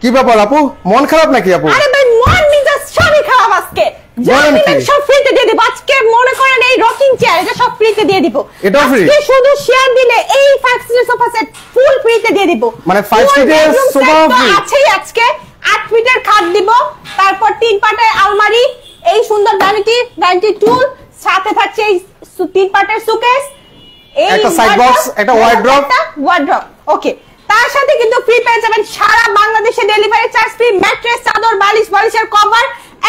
কি ব্যাপার আপু, মন খারাপ নাকি আপু? আরে ভাই মন মেজাজ সবই খারাপ আজকে। সব ফ্রিতে দিয়ে দিব আজকে। মনে করেন এই রকিং চেয়ার এটা সব ফ্রিতে দিয়ে দিব। এটা ফ্রি? আজকে শুধু শেয়ার দিলে এই 5 সিটের সোফা সেট ফুল ফ্রিতে দিয়ে দিব। মানে 5 সিটের সোফা ফ্রি আছেই আজকে। 8 ফিটের খাট দিব, তারপর 3 পাটের আলমারি, এই সুন্দর ভ্যানিটি টুল, সাথে থাকছে এই 3 পাটের সুকেস, এই একটা সাইড বক্স, একটা ওয়ার্ড্রপ। ওকে, তার সাথে কিন্তু ফ্রি পেয়ে যাবেন সারা বাংলাদেশে ডেলিভারি চার্জ ফ্রি ম্যাট্রেস, চাদর, বালিশ, বালিশের কভার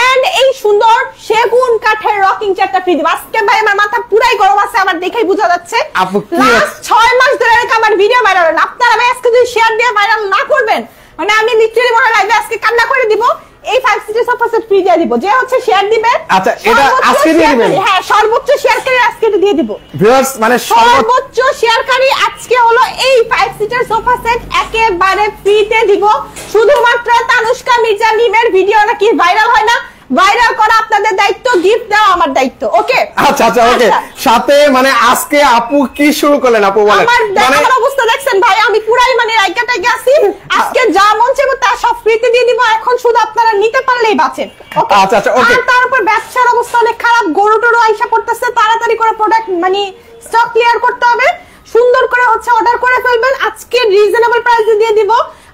এন্ড এই সুন্দর সেগুন কাঠের রকিং চেয়ারটা ফ্রি দিব। আজকে ভাই আমার মাথা পুরাই গরম আছে, আমার দেখেই বোঝা যাচ্ছে। লাস্ট 6 মাস ধরে আমার ভিডিও ভাইরাল না। আপনারা ভাই আজকে যদি শেয়ার দিয়ে ভাইরাল না করবেন, মানে আমি লিটারালি মনে লাইভে আজকে কান্না করে দিব। এই 5 সিটের সোফা সেট ফ্রি দিয়ে দিব, যে হচ্ছে শেয়ার দিবেন। আচ্ছা, এটা আজকে দিয়ে দিবেন? হ্যাঁ, সর্বোচ্চ শেয়ারকারী আজকে দিয়ে দিব। ভিউয়ার্স, মানে সর্বোচ্চ শেয়ারকারী আজকে হলো এই 5 সিটের সোফা সেট একেবারে ফ্রিতে দিব। শুধুমাত্র তানুষ্কা মির্জা মিমের ভিডিও নাকি ভাইরাল হয় না, ভাইরাল করা আপনাদের দায়িত্ব, গিফট দেওয়া আমার দায়িত্ব। ওকে, আচ্ছা ওকে। সাথে মানে আজকে আপু কি শুরু করলেন আপু বলেন? আমার দেখার অবস্থা দেখছেন ভাই, আমি পুরাই মানে রাইকাটাকে আছি। আজকে যা মন চাইবো তা সব ফ্রিতে দিয়ে দিব। এখন শুধু আপনারা নিতে পারলেই বাঁচেন। আচ্ছা ওকে। আর তার উপর ব্যবসার অবস্থা অনেক খারাপ, গরুটরু আইসা পড়তেছে। তাড়াতাড়ি করে প্রোডাক্ট মানে স্টক ক্লিয়ার করতে হবে, সুন্দর করে হচ্ছে অর্ডার করে ফেলবেন। আজকে রিজনেবল প্রাইসে দিয়ে দিব।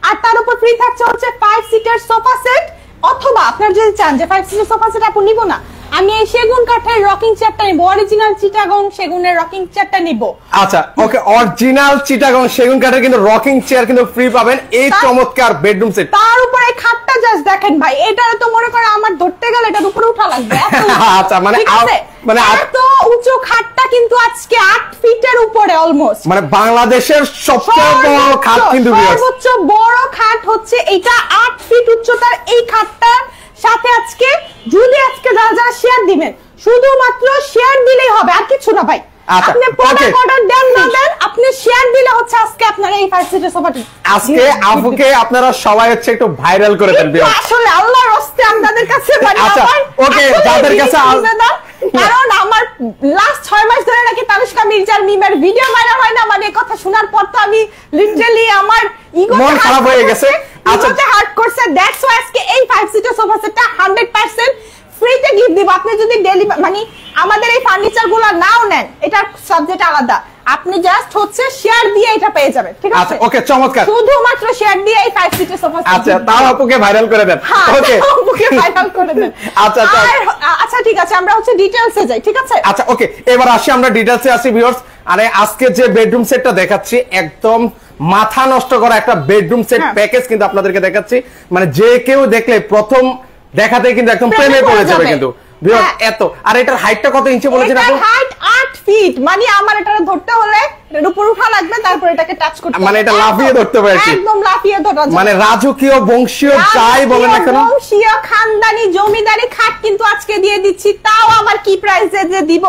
আর তার উপর ফ্রি থাকছে হচ্ছে 5 সিটার সোফা সেট, অথবা আপনারা যদি চান যে 5 সিটার সোফা সেট আপনি নিব না, আমি এই সেগুন কাঠের রকিং চেয়ারটা নিব, অরিজিনাল চিটাগং সেগুনের রকিং চেয়ারটা নিব। আচ্ছা ওকে, অরিজিনাল চিটাগং সেগুন কাঠের কিন্তু রকিং চেয়ার কিন্তু ফ্রি পাবেন এই চমৎকার বেডরুম সেট। তার উপরে এই খাটটা জাস্ট দেখেন ভাই, এটা তো মনে করে আমার ধরতে গেলে এটার উপরে উঠা লাগবে। আচ্ছা মানে এত উঁচু খাটটা কিন্তু আজকে 8 ফিটের উপরে অলমোস্ট, মানে বাংলাদেশের সবচেয়ে বড় খাট কিন্তু সর্বোচ্চ বড় খাট হচ্ছে এটা 8 ফিট উচ্চতার। এই খাটটার সাথে আজকে যারা শেয়ার দিবেন, শুধুমাত্র শেয়ার দিলেই হবে, আর কিছু না ভাই। আপনি প্রোডাক্ট অর্ডার দেন না দেন, আপনি শেয়ার দিলে হচ্ছে আজকে আপনারা এই 5 সিটের সোফাটি আজকে আপুকে আপনারা সবাই হচ্ছে একটু ভাইরাল করে দেন। আসলে আল্লাহর রাস্তে আপনাদের কাছে মানে আমার ওকে, যাদের কাছে কারণ আমার লাস্ট 6 মাস ধরে নাকি তানুষ্কা মির্জার মিমের ভিডিও ভাইরাল হয় না, মানে কথা শোনার পর তো আমি লিটারালি আমার ইগো মন খারাপ হয়ে গেছে। আচ্ছা, হার্ট করছে। দ্যাটস ওয়াই আজকে এই 5 সিটার সোফা সেটটা 100% ফ্রিতে গিফট দিব। আপনি যদি ডেলিভারি মানে আমাদের এই ফার্নিচার গুলো নাও নেন, এটার সাবজেক্ট আলাদা, আপনি জাস্ট হচ্ছে শেয়ার দিয়ে এটা পেয়ে যাবেন। ঠিক আছে? আচ্ছা ওকে, চমৎকার। শুধুমাত্র শেয়ার দিয়ে এই 5 সিটের সোফা সেট। আচ্ছা, তাও আপুকে ভাইরাল করে দেন। ওকে, আপুকে ভাইরাল করে দেন। আচ্ছা ঠিক আছে, আমরা হচ্ছে ডিটেইলসে যাই। ঠিক আছে? আচ্ছা ওকে, এবার আসি আমরা ডিটেইলসে আসি ভিউয়ার্স। আরে আজকে যে বেডরুম সেটটা দেখাচ্ছি একদম মাথা নষ্ট করা একটা বেডরুম সেট প্যাকেজ কিন্তু আপনাদেরকে দেখাচ্ছি। মানে যে কেউ দেখলে প্রথম দেখাতে কিন্তু একদম প্রেমে পড়ে যাবে কিন্তু ভিউয়ার্স। এত আর এটার হাইটটা কত ইঞ্চি বলেছেন আপনি? হাইট 8 ফিট, মানে আমার এটা ধরতে হলে এর উপর উঠা লাগবে, তারপর এটাকে টাচ করতে হবে। মানে এটা লাফিয়ে ধরতে হবে, একদম লাফিয়ে ধরা যাবে। মানে রাজকীয় বংশীয় যাই বলেন না কেন, বংশীয় খানদানি জমিদারি খাট কিন্তু আজকে দিয়ে দিচ্ছি, তাও আবার কি প্রাইসে যে দিব।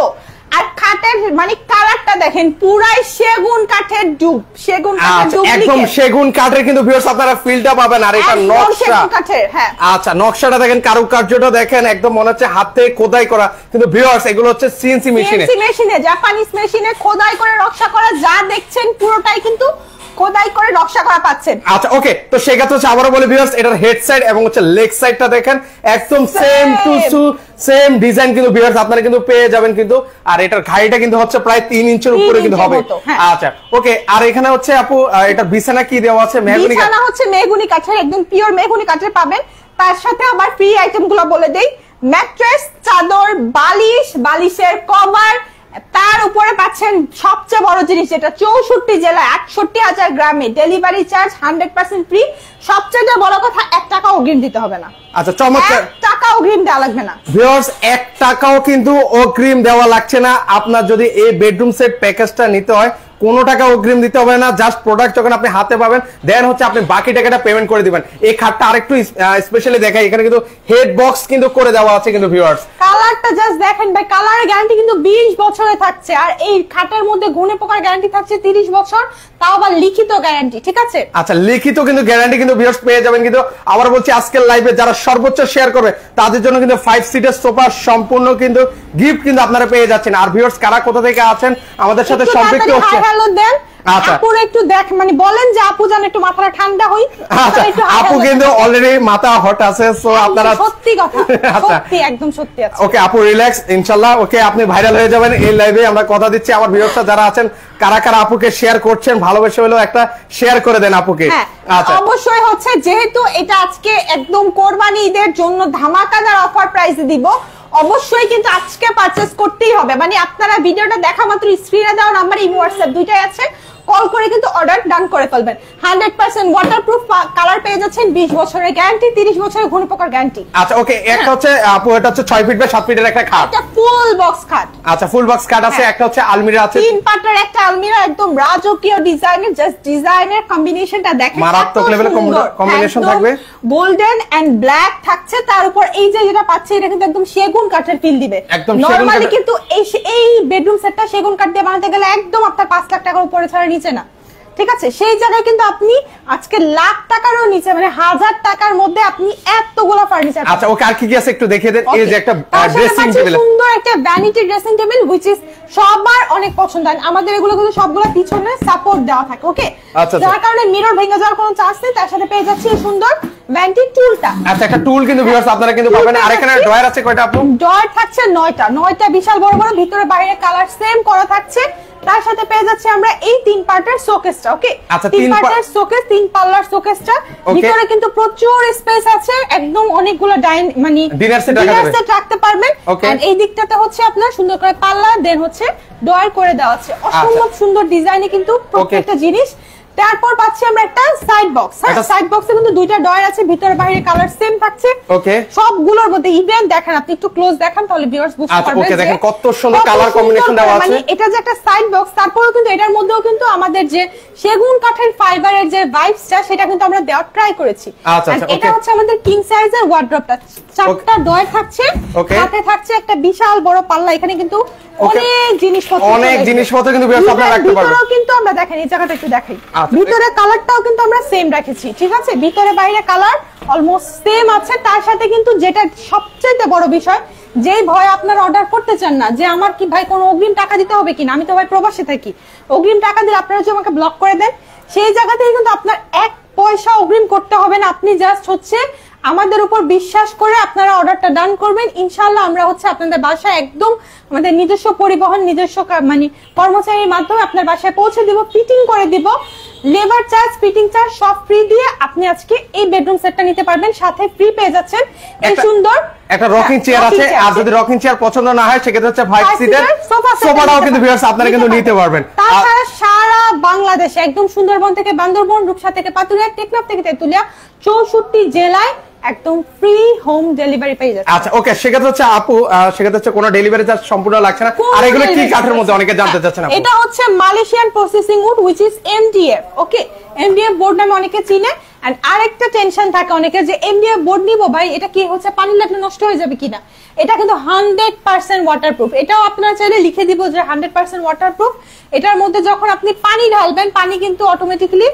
আর খাটের মানে কালারটা দেখেন, পুরাই সেগুন কাঠের ডুব, সেগুন কাঠের ডুপ্লিকেট, একদম সেগুন কাঠের কিন্তু ভিউয়ার্স আপনারা ফিলটা পাবেন। আর এটা নকশা সেগুন কাঠের। হ্যাঁ, আচ্ছা, নকশাটা দেখেন, কারুকার্যটা দেখেন, একদম মনে হচ্ছে হাতে খোদাই করা। কিন্তু ভিউয়ার্স এগুলো হচ্ছে সিএনসি মেশিনে, জাপানিজ মেশিনে খোদাই করে নকশা করা। যা দেখছেন পুরোটাই কিন্তু খোদাই করে নকশা করা পাচ্ছেন। আচ্ছা ওকে, তো সেই ক্ষেত্রে হচ্ছে আবারও বলি ভিউয়ার্স, এটার হেড সাইড এবং হচ্ছে লেগ সাইডটা দেখেন একদম সেম টু সেম ডিজাইন কিন্তু ভিউয়ার্স আপনারা কিন্তু পেয়ে যাবেন কিন্তু। আর এটার ঘাড়িটা কিন্তু হচ্ছে প্রায় 3 ইঞ্চির উপরে কিন্তু হবে। আচ্ছা ওকে, আর এখানে হচ্ছে আপু এটা বিছানা কি দেওয়া আছে? মেহগনি কাঠ। বিছানা হচ্ছে মেহগনি কাঠের, একদম পিওর মেহগনি কাঠের পাবেন। তার সাথে আবার ফ্রি আইটেমগুলো বলে দেই, ম্যাট্রেস, চাদর, বালিশ, বালিশের কভার। তার উপরে পাচ্ছেন সবচেয়ে বড় জিনিস, যেটা 64 জেলায় 68,000 গ্রামে ডেলিভারি চার্জ 100% ফ্রি। সবচেয়ে বড় কথা, 1 টাকা অগ্রিম দিতে হবে না। আচ্ছা, চমৎকার। 1 টাকা অগ্রিম দেওয়া লাগবে না ভিউয়ার্স, 1 টাকাও কিন্তু অগ্রিম দেওয়া লাগছে না। আপনার যদি এই বেডরুম সেট প্যাকেজটা নিতে হয়, কোনো টাকা অগ্রিম দিতে হবে না। জাস্ট প্রোডাক্ট যখন আপনি হাতে পাবেন, দেন হচ্ছে আপনি বাকি টাকাটা পেমেন্ট করে দিবেন। এই খাটটা আরেকটু স্পেশালি দেখাই, এখানে কিন্তু হেড বক্স কিন্তু করে দেওয়া আছে কিন্তু ভিউয়ার্স। কালারটা জাস্ট দেখেন ভাই, কালারের গ্যারান্টি কিন্তু 20 বছরে থাকছে। আর এই খাটের মধ্যে গুণে পোকার গ্যারান্টি থাকছে 30 বছর, তাও আবার লিখিত গ্যারান্টি। ঠিক আছে? আচ্ছা, লিখিত কিন্তু গ্যারান্টি কিন্তু ভিউয়ার্স পেয়ে যাবেন কিন্তু। আবার বলছি, আজকের লাইভে যারা সর্বোচ্চ শেয়ার করবে তাদের জন্য কিন্তু 5 সিটের সোফা সম্পূর্ণ কিন্তু গিফট কিন্তু আপনারা পেয়ে যাচ্ছেন। আর ভিউয়ার্স কারা কোথা থেকে আছেন আমাদের সাথে সম্পৃক্ত হচ্ছে, হ্যালো দেন। আচ্ছা আপুরা একটু দেখ মানে বলেন যে আপু জান একটু মাথাটা ঠান্ডা হই। আচ্ছা আপু কিন্তু অলরেডি মাথা হট আছে, সো আপনারা সত্যি কথা সত্যি একদম সত্যি আছে। ওকে আপু রিল্যাক্স, ইনশাআল্লাহ ওকে আপনি ভাইরাল হয়ে যাবেন এই লাইভে, আমরা কথা দিচ্ছি। আমার ভিউয়ার্সরা যারা আছেন কারা কারা আপুকে শেয়ার করছেন, ভালোবেসে হলো একটা শেয়ার করে দেন আপুকে। আচ্ছা অবশ্যই হচ্ছে যেহেতু এটা আজকে একদম কোরবানি ঈদের জন্য ধামাকাদার অফার প্রাইসে দিব, অবশ্যই কিন্তু আজকে পারচেজ করতেই হবে। মানে আপনারা ভিডিওটা দেখা মাত্র স্ক্রিনে দেওয়া নাম্বার ইমো হোয়াটসঅ্যাপ দুইটাই আছে, কল করে কিন্তু অর্ডার ডান করে ফেলবেন। 100% ওয়াটারপ্রুফ কালার পেয়ে যাচ্ছেন, 20 বছরের গ্যারান্টি, 30 বছরের ঘন পোকার গ্যারান্টি। আচ্ছা ওকে একটা হচ্ছে আপু এটা হচ্ছে 6 ফিট বাই 7 ফিটের একটা খাট, এটা ফুল বক্স খাট। আচ্ছা ফুল বক্স খাট আছে, একটা হচ্ছে আলমিরা আছে, 3 পার্টের একটা আলমিরা, একদম রাজকীয় ডিজাইনের, জাস্ট ডিজাইনের কম্বিনেশনটা দেখেন মারাত্মক লেভেলের কম্বিনেশন থাকবে, গোল্ডেন এন্ড ব্ল্যাক থাকছে, তার উপর এই যে যেটা পাচ্ছে এটা কিন্তু একদম সেগুন কাঠের ফিল দিবে। নরমালি কিন্তু এই বেডরুম সেটটা সেগুন কাঠ দিয়ে বানাতে গেলে একদম আপনার 5 লাখ টাকার উপরে ছাড়া নিচে না, ঠিক আছে? সেই জায়গায় কিন্তু আপনি আজকে লাখ টাকারও নিচে মানে 1000 টাকার মধ্যে আপনি এতগুলো ফার্নিচার। আচ্ছা ওকে আর কি কি আছে একটু দেখিয়ে দেন। এই যে একটা ড্রেসিং টেবিল, সুন্দর একটা vanity dressing table which is সবার অনেক পছন্দ। আমাদের এগুলো কিন্তু সবগুলো পিছনে সাপোর্ট দেওয়া থাকে, ওকে? যার কারণে মিরর ভেঙে যাওয়ার কোনো চান্স নেই। তার সাথে পেয়ে যাচ্ছি এই সুন্দর ভ্যানিটি টুলটা। আচ্ছা একটা টুল কিন্তু ভিউয়ার্স আপনারা কিন্তু পাবেন। আর এখানে ড্রয়ার আছে কয়টা আপু? ড্রয়ার থাকছে 9টা বিশাল বড় বড়, ভিতরে বাইরে কালার সেম করা থাকছে। তার সাথে পেয়ে যাচ্ছে আমরা এই 3 পার্টের শোকেসটা, ওকে? 3 পার্টের শোকেস, 3 পাল্লার শোকেসটা, ভিতরে কিন্তু প্রচুর স্পেস আছে, একদম অনেকগুলো মানে ডিনার সেট রাখতে পারবেন। আর এই দিকটাতে হচ্ছে আপনার সুন্দর করে পাল্লা দেন হচ্ছে ড্রয়ার করে দেওয়া আছে, অসম্ভব সুন্দর ডিজাইনে কিন্তু প্রত্যেকটা জিনিস। তারপর পাচ্ছি আমরা একটা সাইড বক্স। সাইড বক্সে কিন্তু 2টা ডয়ার আছে, ভিতরে বাইরে কালার সেম থাকছে, ওকে? সবগুলোর মধ্যে ইভেন দেখেন, আপনি একটু ক্লোজ দেখেন তাহলে ভিউয়ার্স বুঝতে পারবেন। ওকে দেখেন কত সুন্দর কালার কম্বিনেশন দেওয়া আছে। মানে এটা যে একটা সাইড বক্স, তারপরেও কিন্তু এটার মধ্যেও কিন্তু আমাদের যে সেগুন কাঠের ফাইবারের যে ভাইবসটা সেটা কিন্তু আমরা দেওয়ার ট্রাই করেছি। এটা হচ্ছে আমাদের কিং সাইজের ওয়ার্ড্রপটা, 4টা ডয়ার থাকছে, সাথে থাকছে একটা বিশাল বড় পাল্লা। এখানে কিন্তু অনেক জিনিসপত্র কিন্তু ভিউয়ার্স আপনারা রাখতে পারবেন। ভিতরেও কিন্তু আমরা দেখেন এই জায়গাটা একটু দেখাই, ভিতরে কালারটাও কিন্তু আমরা সেম রেখেছি, ঠিক আছে? ভিতরে বাইরে কালার অলমোস্ট সেম আছে। তার সাথে কিন্তু যেটা সবচেয়ে বড় বিষয়, যেই ভয় আপনারা অর্ডার করতে চান না যে আমার কি ভাই কোনো অগ্রিম টাকা দিতে হবে কিনা, আমি তো ভাই প্রবাসে থাকি, অগ্রিম টাকা দিলে আপনারা যদি আমাকে ব্লক করে দেন, সেই জায়গাতেই কিন্তু আপনার 1 পয়সা অগ্রিম করতে হবে না। আপনি জাস্ট হচ্ছে আমাদের উপর বিশ্বাস করে আপনারা অর্ডারটা ডান করবেন, ইনশাআল্লাহ আমরা হচ্ছে আপনাদের বাসায় একদম আমাদের নিজস্ব পরিবহন, নিজস্ব মানে কর্মচারীর মাধ্যমে আপনার বাসায় পৌঁছে দিব, ফিটিং করে দিব, লেবার চার্জ, ফিটিং চার্জ সব ফ্রি দিয়ে আপনি আজকে এই বেডরুম সেটটা নিতে পারবেন। সাথে ফ্রি পেয়ে যাচ্ছেন এই সুন্দর একটা রকিং চেয়ার আছে। আর যদি রকিং চেয়ার পছন্দ না হয় সেক্ষেত্রে হচ্ছে 5 সিটার সোফাটাও কিন্তু ভিউয়ার্স আপনারা কিন্তু নিতে পারবেন। তাছাড়া সারা বাংলাদেশে একদম সুন্দরবন থেকে বান্দরবন, রূপসা থেকে পাতুলিয়া, টেকনাফ থেকে তেতুলিয়া, 64 জেলায় একদম ফ্রি হোম ডেলিভারি পেয়ে যাচ্ছে। আচ্ছা ওকে সেক্ষেত্রে হচ্ছে আপু সেক্ষেত্রে হচ্ছে কোনো ডেলিভারি চার্জ সম্পূর্ণ লাগছে না। আর এগুলো কি কাঠের মধ্যে অনেকে জানতে চাচ্ছেন? এটা হচ্ছে Malaysian processing would which is MDF, okay? MDF board নামে অনেকে চিনে। এন্ড আরেকটা টেনশন থাকে অনেকে যে MDF বোর্ড নিবো ভাই, এটা কি হচ্ছে পানি লাগলে নষ্ট হয়ে যাবে কিনা? এটা কিন্তু 100% ওয়াটারপ্রুফ। এটাও আপনারা চাইলে লিখে দিব যে 100% ওয়াটারপ্রুফ। এটার মধ্যে যখন আপনি পানি ঢালবেন, পানি কিন্তু অটোমেটিক্যালি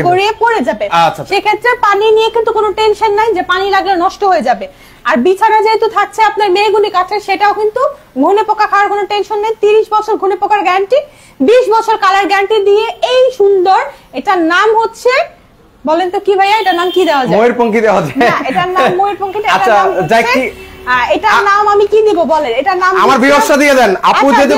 গড়িয়ে পড়ে যাবে। সেক্ষেত্রে পানি নিয়ে কিন্তু কোনো টেনশন নাই যে পানি লাগলে নষ্ট হয়ে যাবে। আর বিছানা যেহেতু থাকছে আপনার মেহগুনি কাঠের, সেটাও কিন্তু ঘুনে পোকা খাওয়ার কোনো টেনশন নেই। 30 বছর ঘুনে পোকার গ্যারান্টি, 20 বছর কালার গ্যারান্টি দিয়ে এই সুন্দর। এটার নাম হচ্ছে, বলেন তো কি ভাইয়া, এটার নাম কি দেওয়া যায়? ময়ূরপঙ্খী দেওয়া যায়। না, এটার নাম ময়ূরপঙ্খী। আচ্ছা যাই কি এটার নাম আমি কি দিব বলেন? এটার নাম আমার ভিউয়ার্সরা দিয়ে দেন আপু, যদি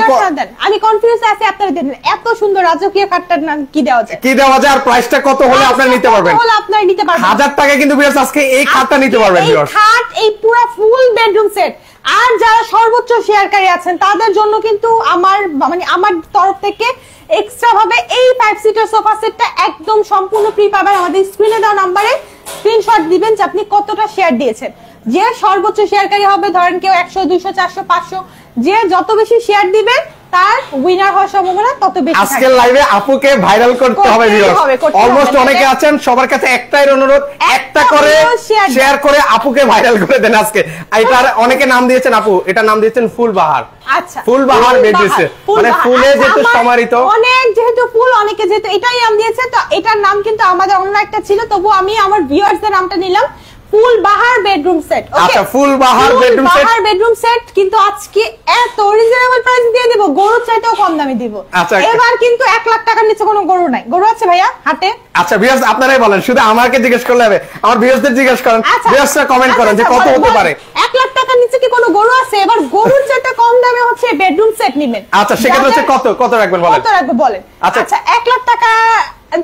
আমি কনফিউজ আছি আপনারা দিয়ে দেন। এত সুন্দর রাজকীয় খাটটার নাম কি দেওয়া যায়? কি দেওয়া যায় আর প্রাইসটা কত হলে আপনারা নিতে পারবেন? হলে আপনারা নিতে পারবেন 1000 টাকা কিন্তু ভিউয়ার্স আজকে এই খাটটা নিতে পারবেন ভিউয়ার্স। এই খাট, এই পুরো ফুল বেডরুম সেট। আর যারা সর্বোচ্চ শেয়ারকারী আছেন তাদের জন্য কিন্তু আমার তরফ থেকে এক্সট্রা ভাবে এই 5 সিটার সোফা সেটটা একদম সম্পূর্ণ ফ্রি পাবেন। আমাদের স্ক্রিনে দেওয়া নম্বরে স্ক্রিনশট দিবেন যে আপনি কতটা শেয়ার দিয়েছেন। যে সর্বোচ্চ শেয়ারকারী হবে, ধরেন কেউ 100, 200, 400, 500, যে যত বেশি শেয়ার দিবে তার উইনার হওয়ার সম্ভাবনা তত বেশি। আজকের লাইভে আপুকে ভাইরাল করতে হবে ভিউয়ার্স। অলমোস্ট অনেকে আছেন, সবার কাছে একটাই অনুরোধ, একটা করে শেয়ার করে আপুকে ভাইরাল করে দেন আজকে। এটার অনেকে নাম দিয়েছেন আপু, এটা নাম দিয়েছেন ফুলবাহার। আচ্ছা ফুলবাহার বেডরুমে মানে ফুলে যেহেতু সমারিত, অনেক যেহেতু ফুল, অনেকে যেহেতু এটাই নাম দিয়েছে, তো এটার নাম কিন্তু আমাদের অন্য একটা ছিল, তবু আমি আমার ভিউয়ার্সদের নামটা নিলাম ফুল বাহার বেডরুম সেট। আচ্ছা ফুল বাহার বেডরুম সেট, বাহার বেডরুম সেট কিন্তু আজকে এত রিজনেবল প্রাইস দিয়ে দিব, গরুর চাইতেও কম দামে দিব। এবার কিন্তু 1 লাখ টাকার নিচে কোনো গরু নাই। গরু আছে ভাইয়া হাটে? আচ্ছা ভিউয়ার্স আপনারাই বলেন, শুধু আমাকে জিজ্ঞেস করলে হবে, আমার ভিউয়ার্সদের জিজ্ঞেস করেন, ভিউয়ার্সরা কমেন্ট করেন যে কত হতে পারে। 1 লাখ টাকার নিচে কি কোনো গরু আছে? এবার গরুর চাইতে কম দামে হচ্ছে বেডরুম সেট নেবেন। আচ্ছা সেক্ষেত্রে হচ্ছে কত রাখবেন বলেন? কত রাখবো বলেন? আচ্ছা 1 লাখ টাকা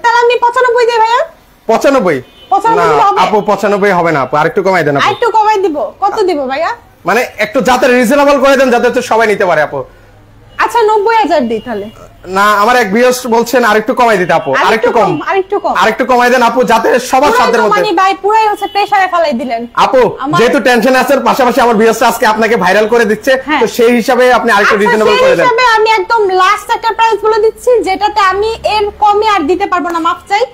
তাহলে আমি 95 দিই ভাইয়া। 95? 95 হবে আপু 95 হবে না আপু, আরেকটু কমাই দেন আপু। আরেকটু কমাই দিব। কত দিব ভাইয়া? মানে একটু যাতে রিজনেবল করে দেন, যাতে সবাই নিতে পারে আপু। আচ্ছা 90,000 দিই তাহলে। না আমার এক ভিউয়ার্স বলছেন আরেকটু কমাই দিতে আপু, আরেকটু কমাই দেন আপু, যাতে সবার সাধ্যের মধ্যে। মানে ভাই পুরাই হচ্ছে প্রেসারে ফেলাই দিলেন আপু, যেহেতু টেনশন আছে, পাশাপাশি আমার ভিউয়ার্সরা আজকে আপনাকে ভাইরাল করে দিচ্ছে, তো সেই হিসাবে আপনি আরেকটু রিজনেবল করে দেন। সেই হিসাবে আমি একদম লাস্ট একটা প্রাইস বলে দিচ্ছি, যেটাতে আমি এর কমে আর দিতে পারবো না, মাফ চাই।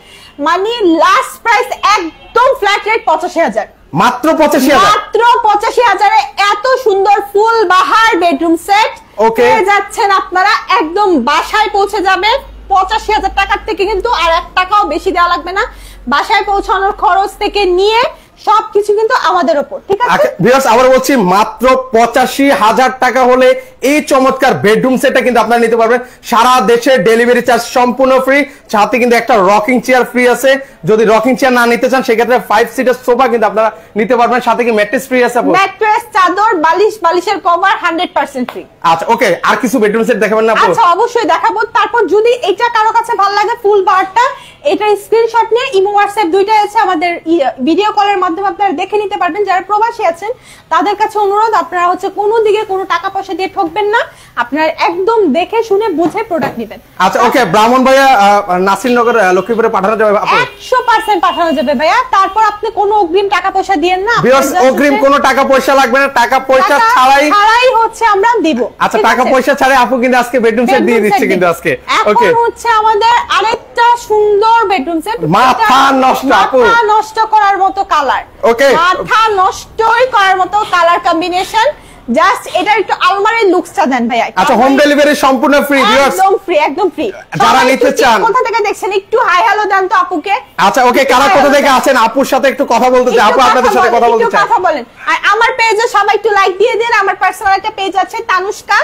মানে লাস্ট প্রাইস একদম ফ্ল্যাট রেট 85,000, মাত্র 85,000, মাত্র 85,000 এ এত সুন্দর ফুল বাহার বেডরুম সেট পেয়ে যাচ্ছেন আপনারা। একদম বাসায় পৌঁছে যাবে 85,000 টাকার থেকে, কিন্তু আর 1 টাকাও বেশি দেওয়া লাগবে না। বাসায় পৌঁছানোর খরচ থেকে নিয়ে সবকিছু কিন্তু আমাদের উপর, ঠিক আছে ভিউয়ার্স? আবার বলছি, মাত্র 85,000 টাকা হলে এই চমৎকার বেডরুম সেটটা কিন্তু আপনারা নিতে পারবেন। সারা দেশে ডেলিভারি চার্জ সম্পূর্ণ ফ্রি, সাথে কিন্তু একটা রকিং চেয়ার ফ্রি আছে। যদি রকিং চেয়ার না নিতে চান, সেক্ষেত্রে 5 সিটের সোফা কিন্তু আপনারা নিতে পারবেন, সাথে কি ম্যাট্রেস ফ্রি আছে? ম্যাট্রেস, চাদর, বালিশ, বালিশের কভার 100% ফ্রি। আচ্ছা ওকে, আর কিছু বেডরুম সেট দেখাবেন না আপু? আচ্ছা অবশ্যই দেখাবো। তারপর যদি এটা কারো কাছে ভালো লাগে ফুল বারটা, এটার স্ক্রিনশট নিয়ে ইমো হোয়াটসঅ্যাপ দুইটাই আছে আমাদের, ভিডিও কলের মাধ্যমে আপনারা দেখে নিতে পারবেন। যারা প্রবাসী আছেন তাদের কাছে অনুরোধ, আপনারা হচ্ছে কোনো দিকে কোনো টাকা পয়সা দিয়ে ঠকবেন না, আপনারা একদম দেখে শুনে বুঝে প্রোডাক্ট নেবেন। আচ্ছা ওকে, ব্রাহ্মণবাড়িয়া, নাসিরনগর, লক্ষ্মীপুরে পাঠানো যাবে আপু? 100% পাঠানো যাবে ভাইয়া। তারপর আপনি কোনো অগ্রিম টাকা পয়সা দিয়েন না, ভিউয়ার্স অগ্রিম কোনো টাকা পয়সা লাগবে না, টাকা পয়সা ছাড়াই হচ্ছে আমরা দিব। আচ্ছা টাকা পয়সা ছাড়াই আপু কিন্তু আজকে বেডরুম সেট দিয়ে দিচ্ছে কিন্তু আজকে। ওকে, এখন হচ্ছে আমাদের আরেকটা সুন্দর বেডরুম সেট, মাথা নষ্ট আপু, মাথা নষ্ট করার মতো কালার। ওকে, মাথা নষ্টই করার মতো কালার কম্বিনেশন। জাস্ট এটা একটু আলমারির লুকসটা দেন ভাইয়া। আচ্ছা হোম ডেলিভারি সম্পূর্ণ ফ্রি ভিউয়ার্স, একদম ফ্রি, একদম ফ্রি। যারা নিতে চান, কোথা থেকে দেখছেন একটু হাই হ্যালো দেন তো আপুকে। আচ্ছা ওকে, কারা কোথা থেকে আছেন আপুর সাথে একটু কথা বলতে চাই, আপু আপনাদের সাথে কথা বলতে চাই। কথা বলেন। আর আমার পেজে সবাই একটু লাইক দিয়ে দেন। আমার পার্সোনাল একটা পেজ আছে তানুষ্কা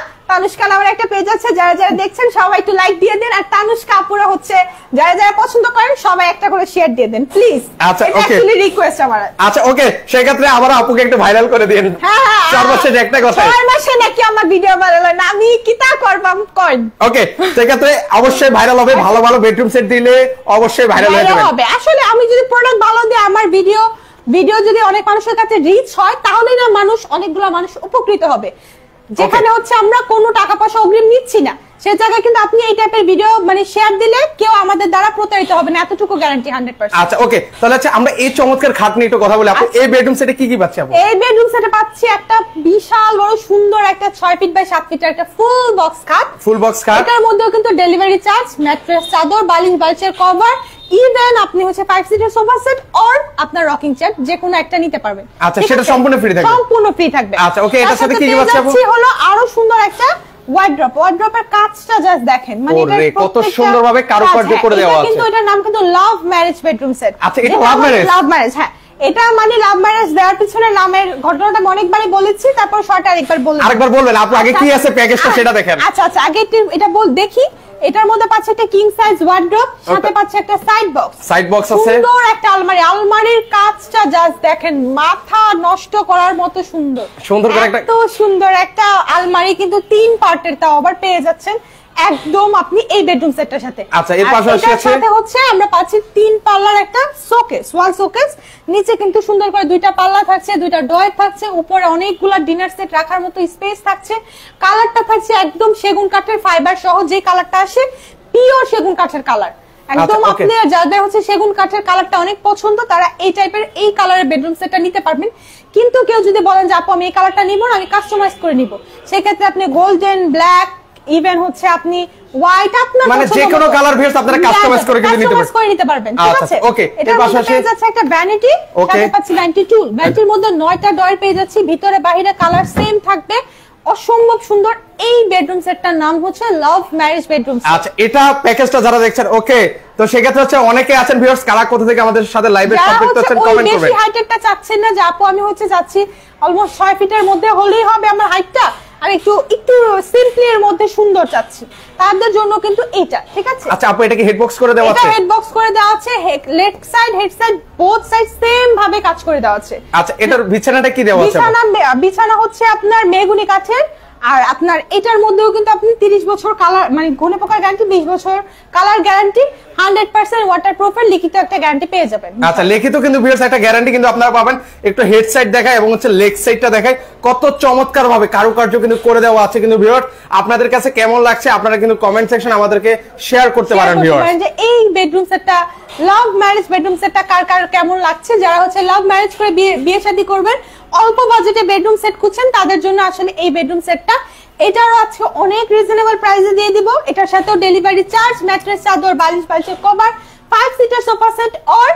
নামের একটা পেজ আছে, যারা যারা দেখছেন সবাই একটু লাইক দিয়ে দেন। আর তানুষ্কা আপুরা হচ্ছে যারা যারা পছন্দ করেন সবাই একটা করে শেয়ার দিয়ে দেন প্লিজ। আচ্ছা ওকে, অ্যাকচুয়ালি রিকোয়েস্ট আমার। আচ্ছা ওকে, সেই ক্ষেত্রে আবার আপুকে একটু ভাইরাল করে দিন। হ্যাঁ 4 মাসে একটা কথা, 4 মাসে নাকি আমার ভিডিও ভাইরাল হয় না, আমি কি তা করবাম কই। ওকে, সেই ক্ষেত্রে অবশ্যই ভাইরাল হবে, ভালো ভালো বেডরুম সেট দিলে অবশ্যই ভাইরাল হয়ে যাবে। আসলে আমি যদি প্রোডাক্ট ভালো দিই, আমার ভিডিও যদি অনেক মানুষের কাছে রিচ হয়, তাহলে না অনেকগুলো মানুষ উপকৃত হবে। যেখানে হচ্ছে আমরা কোনো টাকা পয়সা অগ্রিম নিচ্ছি না, সে জায়গায় কিন্তু আপনি এই টাইপের ভিডিও মানে শেয়ার দিলে কেউ আমাদের দ্বারা প্রতারিত হবে না, এতটুকু গ্যারান্টি 100%। আচ্ছা ওকে, তাহলে হচ্ছে আমরা এই চমৎকার খাট নিয়ে একটু কথা বলি। আপনি এই বেডরুম সেটে কি কি পাচ্ছি আপু? এই বেডরুম সেটে পাচ্ছি একটা বিশাল বড় সুন্দর একটা 6 ফিট বাই 7 ফিটের একটা ফুল বক্স খাট। ফুল বক্স খাট, এটার মধ্যেও কিন্তু ডেলিভারি চার্জ, ম্যাট্রেস, চাদর, বালিশ, বালিশের কভার, ইভেন আপনি হচ্ছে 5 সিটের সোফা সেট অর আপনার রকিং চেয়ার যে কোনো একটা নিতে পারবেন। আচ্ছা সেটা সম্পূর্ণ ফ্রি থাকবে? সম্পূর্ণ ফ্রি থাকবে। আচ্ছা ওকে, এটার সাথে কি কি পাচ্ছি আপু? হলো আরো সুন্দর একটা ওয়ার্ড্রপের কাজটা জাস্ট দেখেন, মানে এটা কত সুন্দরভাবে কারুকার্য করে দেওয়া আছে। কিন্তু এটার নাম কিন্তু লাভ ম্যারেজ বেডরুম সেট। আচ্ছা এটা লাভ ম্যারেজ? হ্যাঁ, এটা মানে লাভ ম্যারেজ দেওয়ার পিছনে নামের ঘটনাটা অনেকবারই বলেছি, তারপর শর্ট আরেকবার বলবেন। আপু আগে কি আছে প্যাকেজটা সেটা দেখেন। আচ্ছা আগে এটা দেখি। এটার মধ্যে পাচ্ছে একটা কিং সাইজ ওয়ার্ড্রপ, সাথে পাচ্ছে একটা সাইড বক্স আছে, সুন্দর একটা আলমারির কাজটা জাস্ট দেখেন, মাথা নষ্ট করার মতো সুন্দর করে একটা, এত সুন্দর একটা আলমারি কিন্তু 3 পার্টের, তাও আবার পেয়ে যাচ্ছেন একদম আপনি এই বেডরুম সেটটার সাথে। আচ্ছা এর পাশাপাশি সাথে হচ্ছে আমরা পাচ্ছি 3 পাল্লার একটা শোকেস, ওয়াল শোকেস। নিচে কিন্তু সুন্দর করে 2টা পাল্লা থাকছে, 2টা ডয়ার থাকছে, উপরে অনেকগুলা ডিনার সেট রাখার মতো স্পেস থাকছে। কালারটা থাকছে একদম সেগুন কাঠের ফাইবার সহ, যে কালারটা আসে পিওর সেগুন কাঠের কালার একদম। আপনি যাদের হচ্ছে সেগুন কাঠের কালারটা অনেক পছন্দ, তারা এই টাইপের এই কালারের বেডরুম সেটটা নিতে পারবেন। কিন্তু কেউ যদি বলেন যে আপু আমি এই কালারটা নিব না, আমি কাস্টমাইজ করে নিব, সেক্ষেত্রে আপনি গোল্ডেন, ব্ল্যাক, ইভেন হচ্ছে আপনি হোয়াইট, আপনার মানে যে কোনো কালার ভিউয়ার্স আপনারা কাস্টমাইজ করে নিতে পারবেন। ঠিক আছে ওকে, এর পাশাপাশি যাচ্ছে একটা ভ্যানিটি, সাথে পাচ্ছি ভ্যানিটি টুল। ভ্যানিটির মধ্যে 9টা ডয়ার পেয়ে যাচ্ছি, ভিতরে বাইরে কালার সেম থাকবে। অসম্ভব সুন্দর এই বেডরুম সেটটার নাম হচ্ছে লাভ ম্যারেজ বেডরুম সেট। আচ্ছা, এটা প্যাকেজটা যারা দেখছেন, ওকে, তো সেক্ষেত্রে হচ্ছে অনেকে আছেন ভিউয়ার্স কারা কোথা থেকে আমাদের সাথে লাইভে সংযুক্ত আছেন কমেন্ট করবেন। বেশি হাইটেরটা চাচ্ছেন না যে আপু আমি হচ্ছে যাচ্ছি অলমোস্ট 6 ফিটের মধ্যে হলেই হবে আমার হাইটটা, আমি একটু সিম্পলি এর মধ্যে সুন্দর চাচ্ছি, তাদের জন্য কিন্তু এটা ঠিক আছে। আচ্ছা আপু, এটা কি হেড বক্স করে দেওয়া আছে? এটা হেড বক্স করে দেওয়া আছে, left side head side both side same ভাবে কাজ করে দেওয়া আছে। আচ্ছা, এটার বিছানাটা কি দেওয়া আছে? বিছানা হচ্ছে আপনার মেহগনি কাঠের, আর আপনার এটার মধ্যেও কিন্তু আপনি 30 বছর কালার মানে ঘুনে পোকার গ্যারান্টি, 20 বছর কালার গ্যারান্টি, 100% ওয়াটারপ্রুফ এর লিখিত একটা গ্যারান্টি পেয়ে যাবেন। আচ্ছা, লিখিত কিন্তু ভিউয়ার্স একটা গ্যারান্টি কিন্তু আপনারা পাবেন। একটু হেড সাইড দেখায় এবং হচ্ছে লেগ সাইডটা দেখায়, কত চমৎকার ভাবে কারুকার্য কিন্তু করে দেওয়া আছে কিন্তু ভিউয়ার্স। আপনাদের কাছে কেমন লাগছে আপনারা কিন্তু কমেন্ট সেকশন আমাদেরকে শেয়ার করতে পারেন ভিউয়ার্স। যে এই বেডরুম সেটটা লাভ ম্যারেজ বেডরুম সেটটা কার কার কেমন লাগছে, যারা হচ্ছে লাভ ম্যারেজ করে বিয়ে শাদী করবেন, অল্প বাজেটে বেডরুম সেট খুঁজছেন, তাদের জন্য আসলে এই বেডরুম সেটটা। এটারও আজকে অনেক রিজনেবল প্রাইসে দিয়ে দিব। এটার সাথেও ডেলিভারি চার্জ, ম্যাট্রেস, চাদর, বালিশ, বালিশের কভার, 5 সিটার সোফা সেট আর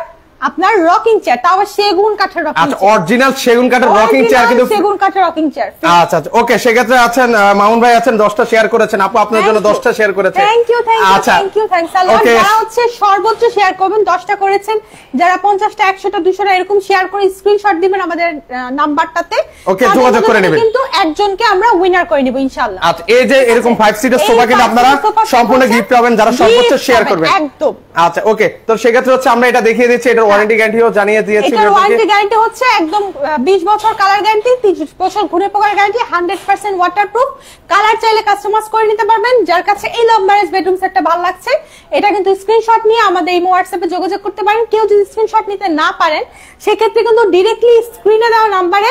আপনার রকিং চেয়ার, তাও সেগুন কাঠের রকিং চেয়ার। আচ্ছা, অরিজিনাল সেগুন কাঠের রকিং চেয়ার কিন্তু সেগুন কাঠের রকিং চেয়ার। আচ্ছা আচ্ছা, ওকে, সেক্ষেত্রে আছেন মামুন ভাই আছেন 10টা শেয়ার করেছেন, আপু আপনার জন্য 10টা শেয়ার করেছেন। থ্যাংক ইউ আচ্ছা, থ্যাংক ইউ যারা হচ্ছে সর্বোচ্চ শেয়ার করবেন 10টা করেছেন, যারা 50টা 100টা 200টা এরকম শেয়ার করে স্ক্রিনশট দিবেন আমাদের নাম্বারটাতে, ওকে, যোগাযোগ করে নেবেন, কিন্তু একজনকে আমরা উইনার করে নিব ইনশাআল্লাহ। আচ্ছা, এই যে এরকম 5 সিটার সোফা কিন্তু আপনারা সম্পূর্ণ গিফট পাবেন যারা সর্বোচ্চ শেয়ার করবেন একদম। আচ্ছা, ওকে, তো সেক্ষেত্রে হচ্ছে আমরা এটা দেখিয়ে দিচ্ছি, এটার ওয়ারেন্টি গ্যারান্টিও জানিয়ে দিয়েছি। এটার ওয়ারেন্টি গ্যারান্টি হচ্ছে একদম 20 বছর কালার গ্যারান্টি, 30 বছর ঘুরে পোকার গ্যারান্টি, 100% ওয়াটারপ্রুফ। কালার চাইলে কাস্টমাইজ করে নিতে পারবেন। যার কাছে এই লাভ ম্যারেজ বেডরুম সেটটা ভালো লাগছে, এটা কিন্তু স্ক্রিনশট নিয়ে আমাদের এই হোয়াটসঅ্যাপে যোগাযোগ করতে পারেন। কেউ যদি স্ক্রিনশট নিতে না পারেন সেক্ষেত্রে কিন্তু ডাইরেক্টলি স্ক্রিনে দেওয়া নম্বরে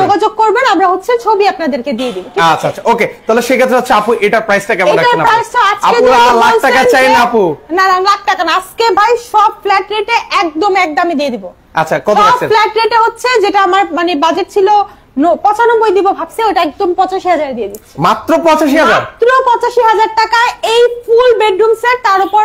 যোগাযোগ করবেন, আমরা হচ্ছে ছবি আপনাদেরকে দিয়ে দিব। আচ্ছা আচ্ছা, ওকে, তাহলে সেক্ষেত্রে হচ্ছে আপু এটা প্রাইসটা কেমন রাখছেন? আপু আপু লাখ টাকা চাই না আপু? না না, লাখ টাকা না, আজকে ভাই সব ফ্ল্যাট রেটে একদম একদমই দিয়ে দিব। আচ্ছা, কত রাখছেন? ফ্ল্যাট রেটে হচ্ছে যেটা আমার মানে বাজেট ছিল 95 দিব ভাবছি, ওটা একদম 85,000 দিয়ে দিচ্ছি। মাত্র 85,000? মাত্র 85,000 টাকায় এই ফুল বেডরুম সেট, তার উপর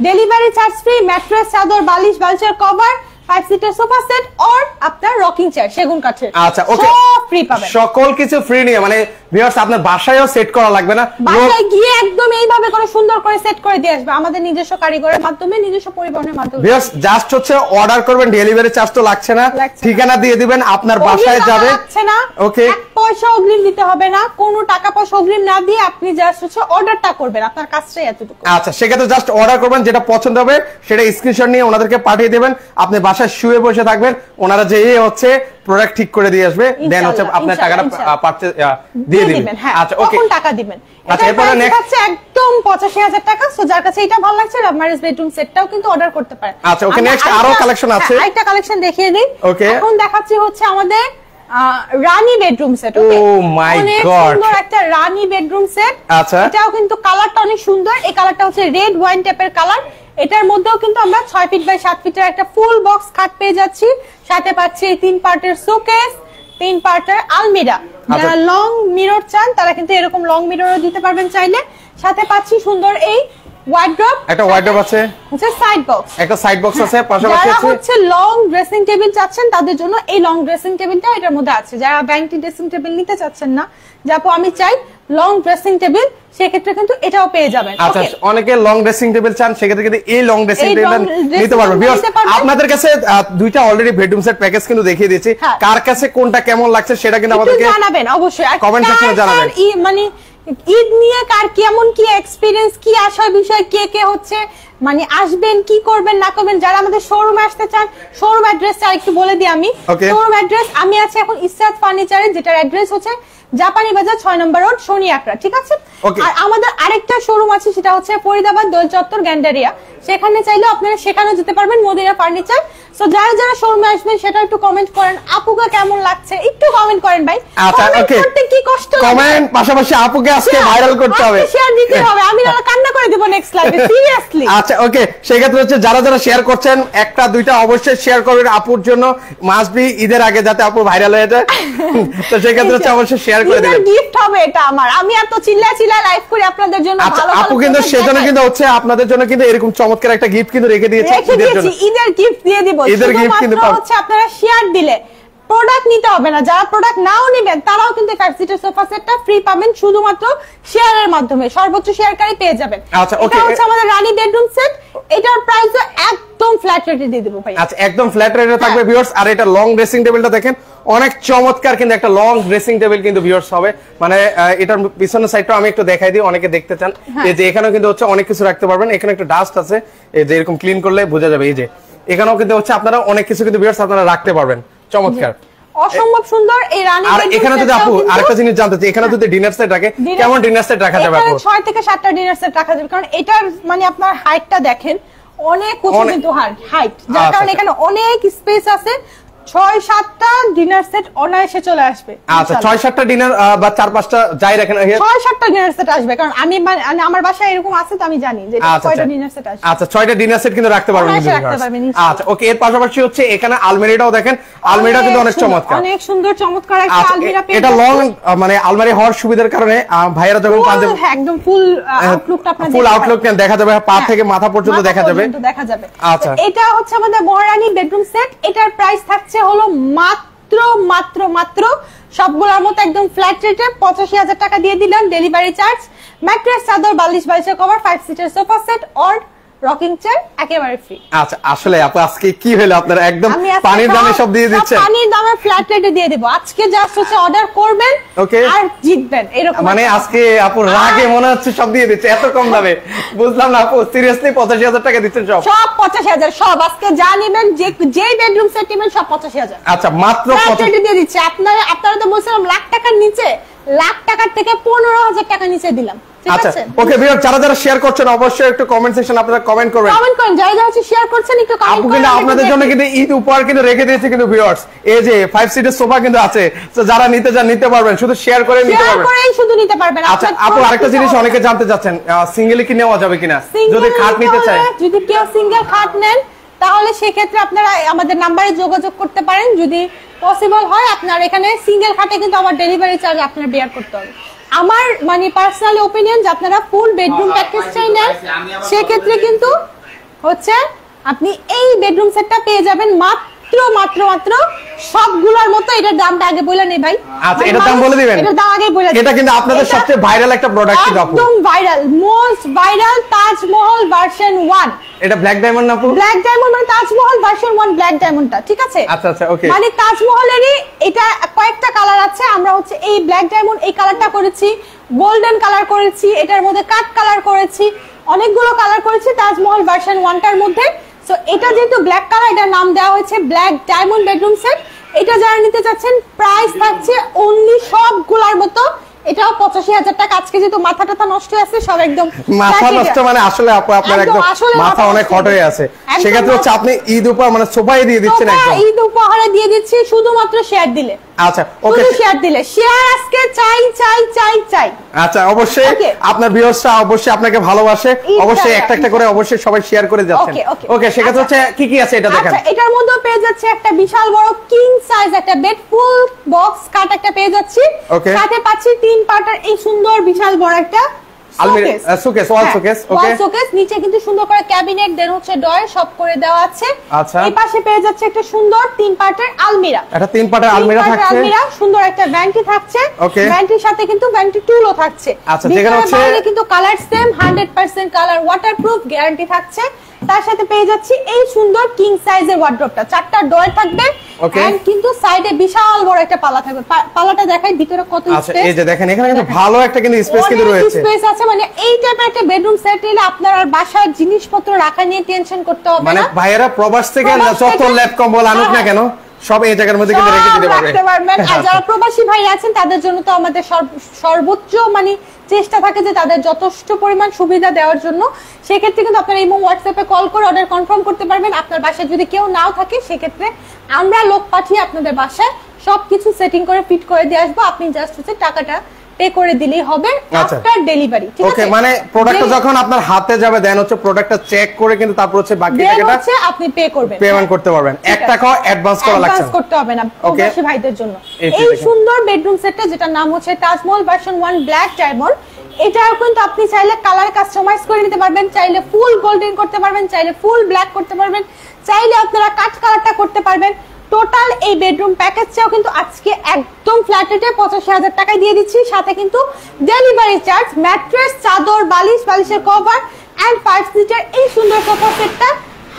ডেলিভারি চার্জ ফ্রি, ম্যাট্রেস, চাদর, বালিশ, বালিশের কভার, 5 সিটার সোফা সেট আর আপনার রকিং চেয়ার সেগুন কাঠের। আচ্ছা, ওকে, সব ফ্রি পাবেন, সকল কিছু ফ্রি নিয়ে মানে ভিউয়ার্স আপনার বাসায়ও সেট করা লাগবে না, বাসায় গিয়ে একদম এইভাবে করে সুন্দর করে সেট করে দিয়ে আসবে আমাদের নিজস্ব কারিগরের মাধ্যমে, নিজস্ব পরিবহনের মাধ্যমে। ভিউয়ার্স জাস্ট হচ্ছে অর্ডার করবেন, ডেলিভারি চার্জ তো লাগছে না, ঠিকানা দিয়ে দিবেন, আপনার বাসায় যাবে, লাগছে না, ওকে, 1 পয়সা অগ্রিম দিতে হবে না, কোনো টাকা পয়সা অগ্রিম না দিয়ে আপনি জাস্ট হচ্ছে অর্ডারটা করবেন, আপনার কাজটাই এতটুকু। আচ্ছা, সেক্ষেত্রে জাস্ট অর্ডার করবেন, যেটা পছন্দ হবে সেটা স্ক্রিনশট নিয়ে ওনাদেরকে পাঠিয়ে দেবেন, আপনি বাসায় শুয়ে বসে থাকবেন, ওনারা যে হচ্ছে প্রোডাক্ট ঠিক করে দিয়ে আসবে, দেন হচ্ছে আপনার টাকাটা দিয়ে দিবেন। আচ্ছা, ওকে, কখন টাকা দিবেন? আচ্ছা, এরপরে নেক্সট হচ্ছে একদম 85,000 টাকা। সো যার কাছে এটা ভালো লাগছে লাভ ম্যারেজ বেডরুম সেটটাও কিন্তু অর্ডার করতে পারেন। আচ্ছা, ওকে, নেক্সট আরো কালেকশন আছে, আরেকটা কালেকশন দেখিয়ে দিই। ওকে, এখন দেখাচ্ছি হচ্ছে আমাদের রানী বেডরুম সেট। ও মাই গড, সুন্দর একটা রানী বেডরুম সেট। আচ্ছা, এটাও কিন্তু কালারটা অনেক সুন্দর, এই কালারটা হচ্ছে রেড ওয়াইন টাইপের কালার। এটার মধ্যেও কিন্তু আমরা 6 ফিট বাই 7 ফিটের একটা ফুল বক্স খাট পেয়ে যাচ্ছি, সাথে পাচ্ছি 3 পার্টের শোকেস, 3 পার্টের আলমিরা। যারা লং মিরর চান তারা কিন্তু এরকম লং মিররও দিতে পারবেন চাইলে। সাথে পাচ্ছি সুন্দর এই ওয়ার্ড্রপ, একটা ওয়ার্ড্রপ আছে, হচ্ছে সাইড বক্স, একটা সাইড বক্স আছে, পাশাপাশি যারা হচ্ছে লং ড্রেসিং টেবিল চাচ্ছেন তাদের জন্য এই লং ড্রেসিং টেবিলটা এটার মধ্যে আছে। যারা ব্যাংটি ড্রেসিং টেবিল নিতে চাচ্ছেন না, যাপু আমি চাই লং ড্রেসিং টেবিল, সেক্ষেত্রে কিন্তু এটাও পেয়ে যাবেন। আচ্ছা, অনেকে লং ড্রেসিং টেবিল চান, সেক্ষেত্রে কিন্তু এই লং ড্রেসিং টেবিলটা নিতে পারবেন। ভিউয়ার্স আপনাদের কাছে দুইটা অলরেডি বেডরুম সেট প্যাকেজ কিন্তু দেখিয়ে দিয়েছি, কার কাছে কোনটা কেমন লাগছে সেটা কিন্তু আমাদেরকে জানাবেন অবশ্যই, কমেন্ট সেকশনে জানাবেন। মানে ঈদ নিয়ে কার কেমন কি এক্সপেরিয়েন্স, কি আশয় বিষয়, কে কে হচ্ছে মানে আসবেন, কি করবেন না করবেন, যারা আমাদের শোরুমে আসতে চান শোরুম অ্যাড্রেসটা একটু বলে দিই আমি। শোরুম অ্যাড্রেস আমি আছি এখন ইসরাত ফার্নিচারে, যেটার অ্যাড্রেস হচ্ছে জাপানি বাজার 6 নম্বর রোড, শনি আকরা, ঠিক আছে। আর আমাদের আরেকটা শোরুম আছে সেটা হচ্ছে ফরিদাবাদ দোল চত্বর গ্যান্ডারিয়া, সেখানে চাইলে আপনারা সেখানে যেতে পারবেন, মদিনা ফার্নিচার। সো যারা যারা শোরুমে আসবেন সেটা একটু কমেন্ট করেন, আপুকে কেমন লাগছে একটু কমেন্ট করেন ভাই। আচ্ছা, ওকে, করতে কি কষ্ট কমেন্ট, পাশাপাশি আপুকে আজকে ভাইরাল করতে হবে, শেয়ার দিতে হবে, আমি না কান্না করে দেব নেক্সট লাইভে সিরিয়াসলি। আচ্ছা, ওকে, সেক্ষেত্রে হচ্ছে যারা যারা শেয়ার করছেন একটা দুইটা অবশ্যই শেয়ার করবেন আপুর জন্য, মাস্ট বি ঈদের আগে যাতে আপু ভাইরাল হয়ে যায়, তো সেক্ষেত্রে হচ্ছে অবশ্যই শেয়ার করে দিবেন। গিফট হবে এটা আমার, আমি এত চিল্লা লাইভ করি আপনাদের জন্য। ভালো আপু কিন্তু সেজন্য কিন্তু হচ্ছে আপনাদের জন্য কিন্তু এরকম চমৎকার একটা গিফট কিন্তু রেখে দিয়েছে ঈদের জন্য, ঈদের গিফট দিয়ে দিব। ঈদের গিফট কিন্তু হচ্ছে আপনারা শেয়ার দিলে প্রোডাক্ট নিতে হবে না, যারা প্রোডাক্ট নাও নেবেন তারাও কিন্তু 5 সিটার সোফা সেটটা ফ্রি পাবেন শুধুমাত্র শেয়ারের মাধ্যমে, সর্বোচ্চ শেয়ারকারী পেয়ে যাবেন। আচ্ছা ওকে, এটা হচ্ছে আমাদের রানী বেডরুম সেট, এটার প্রাইস একদম ফ্ল্যাট রেটে দিয়ে দেব ভাই। আচ্ছা একদম ফ্ল্যাট রেটে থাকবে ভিউয়ার্স। আর এটা লং ড্রেসিং টেবিলটা দেখেন অনেক চমৎকার, কিন্তু একটা লং ড্রেসিং টেবিল কিন্তু ভিউয়ার্স হবে। মানে এটার পিছনের সাইডটা আমি একটু দেখাই দিই, অনেকে দেখতে চান। এই যে এখানেও কিন্তু হচ্ছে অনেক কিছু রাখতে পারবেন, এখানে একটু ডাস্ট আছে, এই যে এরকম ক্লিন করলে বোঝা যাবে। এই যে এখানেও কিন্তু হচ্ছে আপনারা অনেক কিছু কিন্তু ভিউয়ার্স আপনারা রাখতে পারবেন, চমৎকার অসম্ভব সুন্দর এই রানী। আর এখানে যদি আপু আরেকটা জিনিস জানতে চাই, এখানে যদি ডিনার সেট রাখে কেমন ডিনার সেট রাখা যাবে আপু? 6 থেকে 7টা ডিনার সেট রাখা যাবে, কারণ এটার মানে আপনার হাইটটা দেখেন অনেক উঁচু কিন্তু হাইট, যার কারণে এখানে অনেক স্পেস আছে। 6-7টা ডিনার সেট অনায়াসে চলে আসবে। আচ্ছা 6-7টা ডিনার বা 4-5টা যাই রাখেন, 6-7টা ডিনার সেট আসবে, কারণ আমি আমার বাসায় এরকম আছে তো আমি জানি যে 6টা ডিনার সেট আসবে। আচ্ছা 6টা ডিনার সেট কিন্তু রাখতে পারবেন কিন্তু। আচ্ছা ওকে, এর পাশাপাশি হচ্ছে এখানে আলমারিটাও দেখেন, আলমারিটা কিন্তু অনেক চমৎকার, অনেক সুন্দর চমৎকার একটা আলমারি পেয়ে। এটা লং মানে আলমারি হওয়ার সুবিধার কারণে ভাইয়ারা যখন পাঞ্জাবি একদম ফুল আউটলুকটা আপনাদের ফুল আউটলুক দেখা যাবে, পা থেকে মাথা পর্যন্ত দেখা যাবে। আচ্ছা এটা হচ্ছে আমাদের মহারানী বেডরুম সেট, এটার প্রাইস থাকছে হলো মাত্র সবগুলোর মতো একদম ফ্ল্যাট রেটে 85,000 টাকা দিয়ে দিলাম, ডেলিভারি চার্জ, ম্যাট্রেস, চাদর, বালিশ, বালিশের cover, 5 seater sofa set or rocking chair একেবারে ফ্রি। আচ্ছা আসলে আপু আজকে কি হলো, আপনারা একদম পানির দামে সব দিয়ে দিচ্ছেন, পানির দামে ফ্ল্যাট রেটে দিয়ে দেব। আজকে জাস্ট হচ্ছে অর্ডার করবেন আর জিতবেন, এরকম মানে আজকে আপু রাগে মনে হচ্ছে সব দিয়ে দিচ্ছে এত কম দামে। বুঝলাম না আপু, সিরিয়াসলি 85,000 টাকা দিচ্ছেন সব 85,000 সব আজকে যা নেবেন, যে বেডরুম সেট নেবেন সব 85,000। আচ্ছা মাত্র 85,000 দিয়ে দিচ্ছি। আপনারা তো বলছিলাম লাখ টাকার নিচে, লাখ টাকার থেকে 15,000 টাকা নিচে দিলাম। আচ্ছা ওকে ভিউয়ার, যারা শেয়ার করছেন অবশ্যই একটু কমেন্ট সেকশন আপনারা কমেন্ট করবেন, যারা হচ্ছে শেয়ার করছেন একটু কমেন্ট করুন। আপনাদের জন্য কিন্তু ঈদ উপহার কিন্তু রেখে দিয়েছে কিন্তু ভিউয়ার্স, এই যে 5 সিটের সোফা কিন্তু আছে, তো যারা নিতে চান নিতে পারবেন, শুধু শেয়ার করে নিতে পারবেন, শেয়ার করেই শুধু নিতে পারবেন। আচ্ছা আপু আরেকটা জিনিস অনেকে জানতে চাচ্ছেন, সিঙ্গেলি কি নেওয়া যাবে কিনা যদি খাট নিতে চায়? যদি কেউ সিঙ্গেল খাট নেন তাহলে সেক্ষেত্রে আপনারা আমাদের নম্বরে যোগাযোগ করতে পারেন, যদি পসিবল হয়। আপনার এখানে সিঙ্গেল খাটে কিন্তু আমার ডেলিভারি চার্জ আপনারা বেয়ার করতে হবে। আমার মানে পার্সোনাল ওপিনিয়ন যে আপনারা ফুল বেডরুম প্যাকেজ চাই নেন, সেক্ষেত্রে কিন্তু হচ্ছে আপনি এই বেডরুম সেটটা পেয়ে যাবেন মাত্র সবগুলোর মতো। এটার দামটা আগে বলে নেই ভাই। আচ্ছা এটার দাম বলে দিবেন, এটার দাম আগে বলে দিবেন। এটা কিন্তু আপনাদের সবচেয়ে ভাইরাল একটা প্রোডাক্ট কিন্তু আপু, একদম viral, most viral Taj Mahal version 1। এটা ব্ল্যাক ডায়মন্ড না আপু? ব্ল্যাক ডায়মন্ড মানে তাজমহল ভার্সন 1 ব্ল্যাক ডায়মন্ডটা, ঠিক আছে? আচ্ছা আচ্ছা ওকে, মানে তাজমহলেরই এটা কয়েকটা কালার আছে, আমরা হচ্ছে এই ব্ল্যাক ডায়মন্ড এই কালারটা করেছি, গোল্ডেন কালার করেছি, এটার মধ্যে কাট কালার করেছি, অনেকগুলো কালার করেছি তাজমহল ভার্সন 1টার মধ্যে। সো এটা যেহেতু ব্ল্যাক কালার, এটার নাম দেওয়া হয়েছে ব্ল্যাক ডায়মন্ড বেডরুম সেট। এটা যারা নিতে চাচ্ছেন প্রাইস থাকছে অনলি সবগুলোর মতো এটাও 85,000 টাকা। আজকে যেহেতু মাথা টাথা নষ্ট হয়ে আছে সব একদম মাথা নষ্ট মানে আসলে আপু আপনার একদম মাথা অনেক হট হয়ে আছে, সেক্ষেত্রে হচ্ছে আপনি ঈদ উপহার মানে সোফাই দিয়ে দিচ্ছেন, একদম ঈদ উপহারে দিয়ে দিচ্ছি শুধুমাত্র শেয়ার দিলে। আচ্ছা ওকে, শেয়ার দিলে, শেয়ার আজকে চাই চাই চাই চাই। আচ্ছা অবশ্যই আপনার ভিউয়ার্সরা অবশ্যই আপনাকে ভালোবাসে, অবশ্যই একটা একটা করে অবশ্যই সবাই শেয়ার করে যাচ্ছেন। ওকে সেক্ষেত্রে হচ্ছে কি কি আছে এটা দেখেন। আচ্ছা এটার মধ্যে পেয়ে যাচ্ছে একটা বিশাল বড় কিং সাইজ একটা বেড, ফুল বক্স কাট একটা পেয়ে যাচ্ছি, সাথে পাচ্ছি 3 পার্টার এই সুন্দর বিশাল বড় একটা শোকেস, ওয়াল শোকেস। ওকে শোকেস, নিচে কিন্তু সুন্দর করে ক্যাবিনেট দেন হচ্ছে ডয়ার সব করে দেওয়া আছে। আচ্ছা এই পাশে পেয়ে যাচ্ছে একটা সুন্দর 3 পার্টের আলমিরা, এটা 3 পার্টের আলমিরা থাকছে, সুন্দর একটা ভ্যান্টি থাকছে, ভ্যান্টির সাথে কিন্তু ভ্যান্টি টুলও থাকছে। আচ্ছা যেখানে হচ্ছে কিন্তু colour same 100% colour waterproof guarantee থাকছে। তার সাথে পেয়ে যাচ্ছি এই সুন্দর কিং সাইজের ওয়ার্ড্রপটা, 4টা ডয়ার থাকবে এন্ড কিন্তু সাইডে বিশাল বড় একটা পালা থাকবে। পালাটা দেখাই ভিতরে কত স্পেস। আচ্ছা এই যে দেখেন এখানে কিন্তু ভালো একটা কিন্তু স্পেস কিন্তু রয়েছে, স্পেস আছে। মানে এই টাইপের একটা বেডরুম সেট নিলে আপনার আর বাসার জিনিসপত্র রাখা নিয়ে টেনশন করতে হবে না। মানে ভাইয়েরা প্রবাস থেকে যত ল্যাপ কম্বল আনুক না কেন সব এই জায়গার মধ্যে কিন্তু রেখে দিতে পারবেন। আর যারা প্রবাসী ভাই আছেন তাদের জন্য তো আমাদের সর্বোচ্চ মানে চেষ্টা থাকে যে তাদের যথেষ্ট পরিমাণ সুবিধা দেওয়ার জন্য। সেক্ষেত্রে কিন্তু আপনারা ইমো হোয়াটসঅ্যাপে কল করে অর্ডার কনফার্ম করতে পারবেন। আপনার বাসায় যদি কেউ নাও থাকে সেক্ষেত্রে আমরা লোক পাঠিয়ে আপনাদের বাসায় সবকিছু সেটিং করে ফিট করে দিয়ে আসবো। আপনি জাস্ট হচ্ছে টাকাটা পে করে দিলেই হবে আফটার ডেলিভারি, ঠিক আছে? ওকে মানে প্রোডাক্টটা যখন আপনার হাতে যাবে দেন হচ্ছে প্রোডাক্টটা চেক করে কিন্তু তারপর হচ্ছে বাকি টাকাটা হচ্ছে আপনি পে করবেন, পেমেন্ট করতে পারবেন। 1 টাকাও অ্যাডভান্স করা লাগছে না, অ্যাডভান্স করতে হবে না প্রবাসী ভাইদের জন্য। এই সুন্দর বেডরুম সেটটা যেটার নাম হচ্ছে তাজমহল ভার্সন 1 ব্ল্যাক ডায়মন্ড, এটাও কিন্তু আপনি চাইলে কালার কাস্টমাইজ করে নিতে পারবেন, চাইলে ফুল গোল্ডেন করতে পারবেন, চাইলে ফুল ব্ল্যাক করতে পারবেন, চাইলে আপনারা কাট কালারটা করতে পারবেন। টোটাল এই বেডরুম প্যাকেজটাও কিন্তু আজকে একদম ফ্ল্যাট রেটে 85,000 টাকায় দিয়ে দিচ্ছি। সাথে কিন্তু ডেলিভারি চার্জ, ম্যাট্রেস, চাদর, বালিশের কভার এন্ড 5 সিটার এই সুন্দর সোফা সেটটা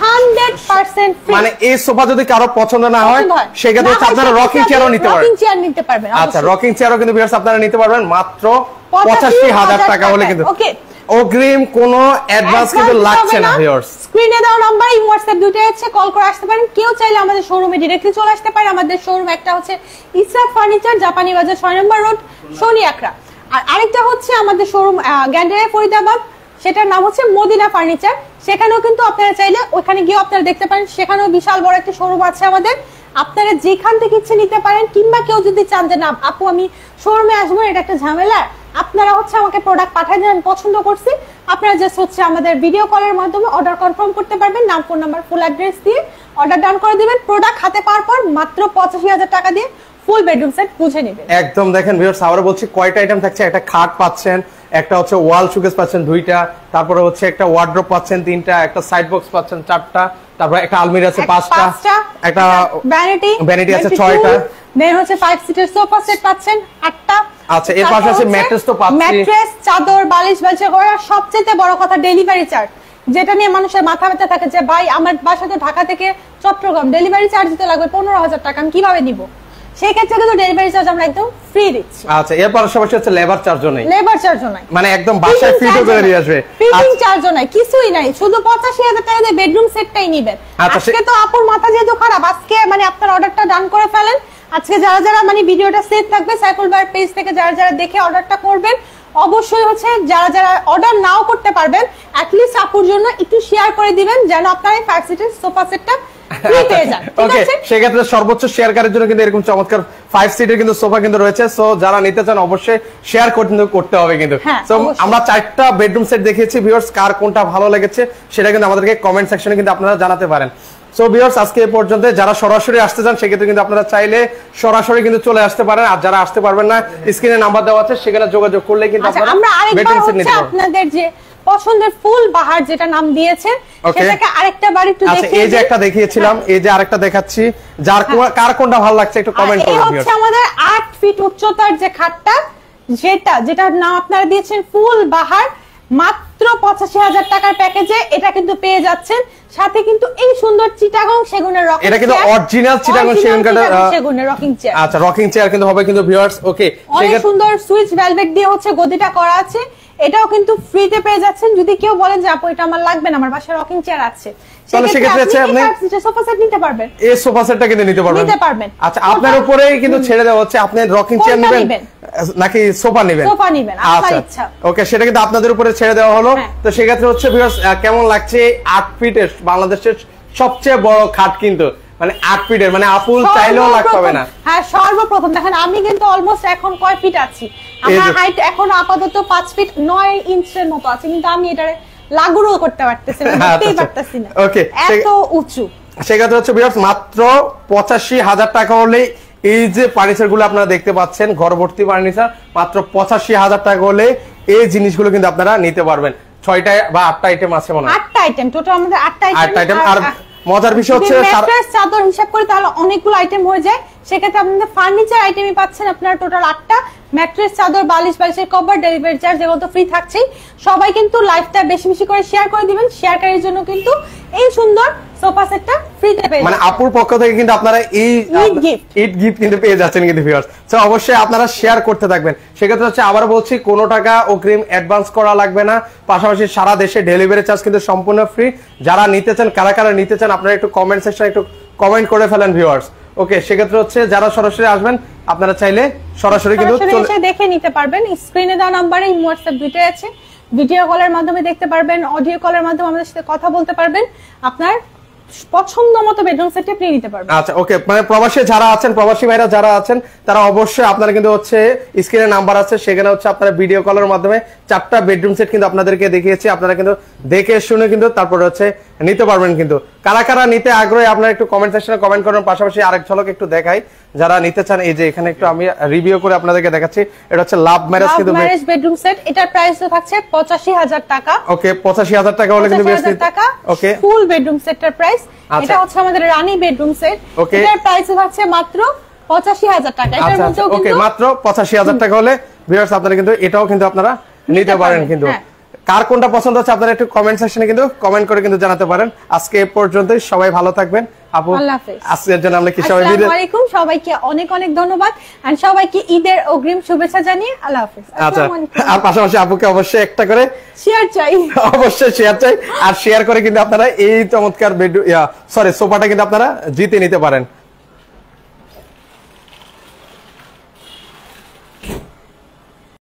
100% ফ্রি। মানে এই সোফা যদি কারো পছন্দ না হয় সেক্ষেত্রে আপনারা রকিং চেয়ারও নিতে পারবেন। রকিং চেয়ার নিতে পারবেন। আচ্ছা, রকিং চেয়ারও কিন্তু ভিউয়ার্স আপনারা নিতে পারবেন মাত্র 85,000 টাকা হলে কিন্তু। ওকে, অগ্রিম কোনো অ্যাডভান্স কিন্তু লাগছে না ভিউয়ার্স। স্ক্রিনে দেওয়া নাম্বার এই হোয়াটসঅ্যাপ দুটোই আছে, কল করে আসতে পারেন। কেউ চাইলে আমাদের শোরুমে ডাইরেক্টলি চলে আসতে পারে। আমাদের শোরুম একটা হচ্ছে ইসরাত ফার্নিচার, জাপানি বাজার 6 নম্বর রোড, শনি আকরা। আর আরেকটা হচ্ছে আমাদের শোরুম গ্যান্ডারিয়া ফরিদাবাদ, সেটার নাম হচ্ছে মদিনা ফার্নিচার। সেখানেও কিন্তু আপনারা চাইলে ওখানে গিয়ে আপনারা দেখতে পারেন, সেখানেও বিশাল বড় একটা শোরুম আছে আমাদের। আপনারা যেখান থেকে ইচ্ছে নিতে পারেন, কিংবা কেউ যদি চান যে না আপু আমি শোরুমে আসবো, এটা একটা ঝামেলা, আপনারা হচ্ছে আমাকে প্রোডাক্ট পাঠিয়ে দেন, পছন্দ করছি, আপনারা জাস্ট হচ্ছে আমাদের ভিডিও কলের মাধ্যমে অর্ডার কনফার্ম করতে পারবেন। নাম, ফোন নাম্বার, ফুল অ্যাড্রেস দিয়ে অর্ডার ডান করে দিবেন। প্রোডাক্ট হাতে পাওয়ার পর মাত্র 85,000 টাকা দিয়ে ফুল বেডরুম সেট বুঝে নেবেন। একদম দেখেন ভিউয়ার্স, আবার বলছি কয়টা আইটেম থাকছে। একটা খাট পাচ্ছেন, একটা হচ্ছে ওয়াল শোকেস পাচ্ছেন 2টা, তারপরে হচ্ছে একটা ওয়ার্ড্রপ পাচ্ছেন 3টা, একটা সাইড বক্স পাচ্ছেন 4টা, তারপরে একটা আলমিরা আছে 5টা, একটা ভ্যানিটি আছে 6টা, দেন হচ্ছে 5 সিটার সোফা সেট পাচ্ছেন 8টা। আচ্ছা, এর পাশে আছে ম্যাট্রেস তো পাচ্ছি, ম্যাট্রেস, চাদর, বালিশের কভার। সবচেয়ে বড় কথা ডেলিভারি চার্জ, যেটা নিয়ে মানুষের মাথা ব্যথা থাকে যে ভাই আমার বাসা তো ঢাকা থেকে চট্টগ্রাম, ডেলিভারি চার্জ দিতে লাগবে 15,000 টাকা, আমি কিভাবে নিব? সেই ক্ষেত্রে কিন্তু ডেলিভারি চার্জ আমরা একদম ফ্রি দিচ্ছি। আচ্ছা, এর পাশাপাশি হচ্ছে লেবার চার্জও নাই, লেবার চার্জও নাই, মানে একদম বাসায় ফিট করে দিয়ে আসবে। ফিটিং চার্জও নাই, কিছুই নাই, শুধু 85,000 টাকা দিয়ে বেডরুম সেটটাই নেবেন। আজকে তো আপুর মাথা যেহেতু খারাপ, আজকে মানে আপনার অর্ডারটা ডান করে ফেলেন। আজকে যারা মানে ভিডিওটা সেভ থাকবে সাইফুল ভাইয়ের পেজ থেকে, যারা দেখে অর্ডারটা করবেন, অবশ্যই হচ্ছে যারা অর্ডার নাও করতে পারবেন, অ্যাট লিস্ট আপুর জন্য একটু শেয়ার করে দিবেন, যেন আপনারা এই 5 সিটার সোফা সেটটা ফ্রি পেয়ে যান। ওকে, সেক্ষেত্রে সর্বোচ্চ শেয়ারকারীর জন্য কিন্তু এরকম চমৎকার 5 সিটের কিন্তু সোফা কিন্তু রয়েছে। সো যারা নিতে চান অবশ্যই শেয়ার করতে হবে কিন্তু। সো আমরা 4টা বেডরুম সেট দেখিয়েছি ভিউয়ার্স, কার কোনটা ভালো লেগেছে সেটা কিন্তু আমাদেরকে কমেন্ট সেকশনে কিন্তু আপনারা জানাতে পারেন। সো ভিউয়ার্স, আজকে এই পর্যন্ত। যারা সরাসরি আসতে চান সেক্ষেত্রে কিন্তু আপনারা চাইলে সরাসরি কিন্তু চলে আসতে পারেন, আর যারা আসতে পারবেন না স্ক্রিনে নাম্বার দেওয়া আছে, সেখানে যোগাযোগ করলে কিন্তু আপনারা বেডরুম সেট নিতে পারবেন। আপনাদের যে পছন্দের ফুল বাহার যেটা নাম দিয়েছেন, সেটাকে আরেকটা বার একটু দেখিয়ে। আচ্ছা, এই যে একটা দেখিয়েছিলাম, এই যে আরেকটা দেখাচ্ছি, যার কার কোনটা ভালো লাগছে একটু কমেন্ট করুন। এই হচ্ছে আমাদের 8 ফিট উচ্চতার যে খাটটা, যেটার নাম আপনারা দিয়েছেন ফুল বাহার, মাত্র 85,000 টাকার প্যাকেজে এটা কিন্তু পেয়ে যাচ্ছেন। সাথে কিন্তু এই সুন্দর চিটাগং সেগুনের রকিং, এটা কিন্তু অরিজিনাল চিটাগং সেগুনের রকিং চেয়ার। আচ্ছা, রকিং চেয়ার কিন্তু হবে কিন্তু ভিউয়ার্স। ওকে, অনেক সুন্দর সুইচ ভেলভেট দিয়ে হচ্ছে গদিটা করা আছে, এটাও কিন্তু ফ্রিতে পেয়ে যাচ্ছেন। যদি কেউ বলেন যে আপু এটা আমার লাগবে না, আমার বাসায় রকিং চেয়ার আছে, তাহলে সেক্ষেত্রে আপনি সোফা সেট নিতে পারবেন। এই সোফা সেটটা কিন্তু নিতে পারবেন। আচ্ছা, আপনার উপরেই কিন্তু ছেড়ে দেওয়া হচ্ছে, আপনি রকিং চেয়ার নেবেন নাকি সোফা নেবেন? সোফা নেবেন, আপনার ইচ্ছা। ওকে, সেটা কিন্তু আপনাদের উপরে ছেড়ে দেওয়া হলো। তো সেক্ষেত্রে হচ্ছে ভিউয়ার্স, কেমন লাগছে 8 ফিটের বাংলাদেশের সবচেয়ে বড় খাট কিন্তু, মানে 8 ফিটের, মানে আপুল চাইলেও লাগতে হবে না। হ্যাঁ, সর্বপ্রথম দেখেন আমি কিন্তু অলমোস্ট এখন কয় ফিট আছি, আমার হাইট এখন আপাতত 5 ফিট 9 ইঞ্চের মতো আছে, কিন্তু আমি এটারে লাগুরও করতে পারতেছি না, করতেই পারতেছি না, ওকে, এত উঁচু। সেক্ষেত্রে হচ্ছে ভিউয়ার্স, মাত্র 85,000 টাকা হলে এই যে ফার্নিচার গুলো আপনারা দেখতে পাচ্ছেন, ঘরভর্তি ফার্নিচার, মাত্র 85,000 টাকা হলে এই জিনিসগুলো কিন্তু আপনারা নিতে পারবেন। 6টা বা 8টা আইটেম আছে মনে হয়, 8টা আইটেম টোটাল আমাদের, 8টা আইটেম। আর মজার বিষয় হচ্ছে ম্যাট্রেস, চাদর হিসাব করে তাহলে অনেকগুলো আইটেম হয়ে যায়। সেক্ষেত্রে আপনাদের ফার্নিচার আইটেমই পাচ্ছেন আপনারা টোটাল 8টা। ম্যাট্রেস, চাদর, বালিশের কভার, ডেলিভারি চার্জ এগুলো তো ফ্রি থাকছেই। সবাই কিন্তু লাইভটা বেশি বেশি করে শেয়ার করে দিবেন, শেয়ারকারীর জন্য কিন্তু এই সুন্দর সোফা সেটটা ফ্রিতে পেয়ে যাবেন। মানে আপুর পক্ষ থেকে কিন্তু আপনারা এই ঈদ গিফট কিন্তু পেয়ে যাচ্ছেন কিন্তু ভিউয়ার্স। সো অবশ্যই আপনারা শেয়ার করতে থাকবেন। সেক্ষেত্রে হচ্ছে আবার বলছি, কোনো টাকা অগ্রিম অ্যাডভান্স করা লাগবে না, পাশাপাশি সারা দেশে ডেলিভারি চার্জ কিন্তু সম্পূর্ণ ফ্রি। যারা নিতে চান, কারা নিতে চান, আপনারা একটু কমেন্ট সেকশনে একটু কমেন্ট করে ফেলেন ভিউয়ার্স। ওকে, সেক্ষেত্রে হচ্ছে যারা সরাসরি আসবেন আপনারা চাইলে সরাসরি কিন্তু দেখে নিতে পারবেন। স্ক্রিনে দেওয়া নম্বরে হোয়াটসঅ্যাপ দুটোই আছে, ভিডিও কলের মাধ্যমে দেখতে পারবেন, অডিও কলের মাধ্যমে আমাদের সাথে কথা বলতে পারবেন, আপনার পছন্দ মতো বেডরুম সেট আপনি নিতে পারবেন। আচ্ছা, ওকে, মানে প্রবাসী যারা আছেন, প্রবাসী ভাইরা যারা আছেন, তারা অবশ্যই আপনারা কিন্তু হচ্ছে স্ক্রিনে নাম্বার আছে, সেখানে হচ্ছে আপনারা ভিডিও কলের মাধ্যমে 4টা বেডরুম সেট কিন্তু আপনাদেরকে দেখিয়েছি, আপনারা কিন্তু দেখে শুনে কিন্তু তারপরে হচ্ছে নিতে পারবেন কিন্তু কারা কারা নিতে আগ্রহী আপনারা একটু কমেন্ট সেকশনে কমেন্ট করুন পাশাপাশি আরেক ঝলক একটু দেখাই যারা নিতে চান এই যে এখানে একটু আমি রিভিউ করে আপনাদেরকে দেখাচ্ছি এটা হচ্ছে লাভ ম্যারেজ কিন্তু ম্যারেজ বেডরুম সেট এটার প্রাইস থাকছে 85000 টাকা ওকে 85000 টাকা হলে কিন্তু বেশ টাকা ওকে ফুল বেডরুম সেটটার প্রাইস এটা হচ্ছে আমাদের রানী বেডরুম সেট এটার প্রাইস থাকছে মাত্র 85000 টাকা এটার মধ্যে ওকে মাত্র 85000 টাকা হলে ভিউয়ার্স আপনারা কিন্তু এটাও কিন্তু আপনারা নিতে পারেন কিন্তু কার কোনটা পছন্দ হচ্ছে আপনারা একটু কমেন্ট সেকশনে কিন্তু কমেন্ট করে কিন্তু জানাতে পারেন আজকে এই পর্যন্তই সবাই ভালো থাকবেন আপু আজকের জন্য আমরা কি সবাই বিদায় আসসালামু আলাইকুম সবাইকে অনেক অনেক ধন্যবাদ এন্ড সবাইকে ঈদের অগ্রিম শুভেচ্ছা জানিয়ে আল্লাহ হাফেজ আচ্ছা আর পাশাপাশি আপুকে অবশ্যই একটা করে শেয়ার চাই অবশ্যই শেয়ার চাই আর শেয়ার করে কিন্তু আপনারা এই চমৎকার সোফাটা কিন্তু আপনারা জিতে নিতে পারেন